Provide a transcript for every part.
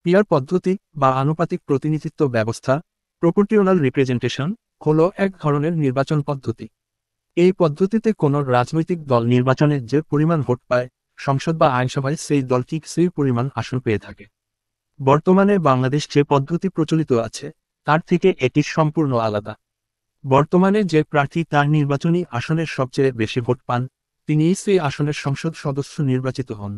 Peer পদ্ধতি বা আনুপাতিক প্রতিনিধিত্ব ব্যবস্থা প্রপোর্টিওনাল রিপ্রেজেন্টেশন হল এক ধরনের নির্বাচন পদ্ধতি। এই পদ্ধতিতে কোনো রাজনৈতিক দল নির্বাচনে যে পরিমাণ ভোট পায়, সংসদ বা আইনসভায় সেই দল ঠিক সেই পরিমাণ আসন পেয়ে থাকে। বর্তমানে বাংলাদেশ যে পদ্ধতি প্রচলিত আছে তার থেকে এটি সম্পূর্ণ আলাদা। বর্তমানে যে প্রার্থী তার নির্বাচনী আসনের সবচেয়ে বেশি ভোট পান, তিনিই সেই আসনের সংসদ সদস্য নির্বাচিত হন।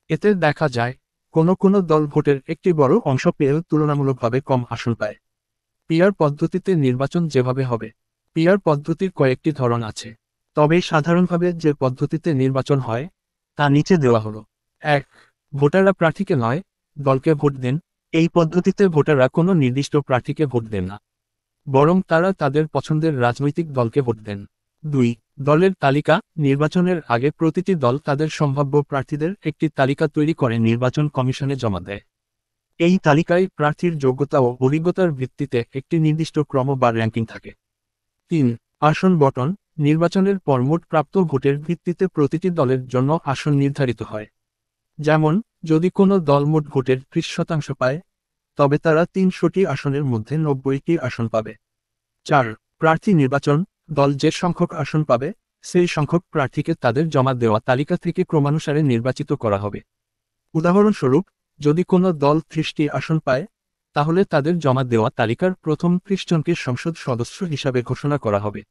এতে দেখা যায় কোনো দল ভোটের একটি বড় অংশ পেয়েও তুলনামূলকভাবে কম আসন পায়। পিয়ার পদ্ধতিতে নির্বাচন যেভাবে হবে, পিয়ার পদ্ধতির কয়েকটি ধরন আছে, তবে সাধারণভাবে যে পদ্ধতিতে নির্বাচন হয় তা নিচে দেওয়া হলো। ১. ভোটাররা প্রার্থীকে নয়, দলকে ভোট দেন। এই পদ্ধতিতে ভোটাররা কোনো নির্দিষ্ট প্রার্থীকে ভোট দেন না, বরং তারা তাদের পছন্দের রাজনৈতিক দলকে ভোট দেন। ২. দলের তালিকা নির্বাচনের আগে প্রতিটি দল তাদের সম্ভাব্য প্রার্থীদের একটি তালিকা তৈরি করে নির্বাচন কমিশনে জমা দেয়। এই তালিকায় প্রার্থীর যোগ্যতা ও অভিজ্ঞতার ভিত্তিতে একটি নির্দিষ্ট ক্রম বা র্যাঙ্কিং থাকে। ৩. আসন বণ্টন নির্বাচনের পর মোট প্রাপ্ত ভোটের ভিত্তিতে প্রতিটি দলের জন্য আসন নির্ধারিত হয়। যেমন, যদি কোনো দল মোট ভোটের ৩০% পায়, তবে তারা ৩০০টি আসনের মধ্যে ৯০টি আসন পাবে। ৪. প্রার্থী নির্বাচন দল যে সংখ্যক আসন পাবে সেই সংখ্যক প্রার্থীকে তাদের জমা দেওয়া তালিকা থেকে ক্রমানুসারে নির্বাচিত করা হবে। উদাহরণস্বরূপ, যদি কোনো দল ৩০টি আসন পায়, তাহলে তাদের জমা দেওয়া তালিকার প্রথম ৩০ জনকে সংসদ সদস্য হিসাবে ঘোষণা করা হবে।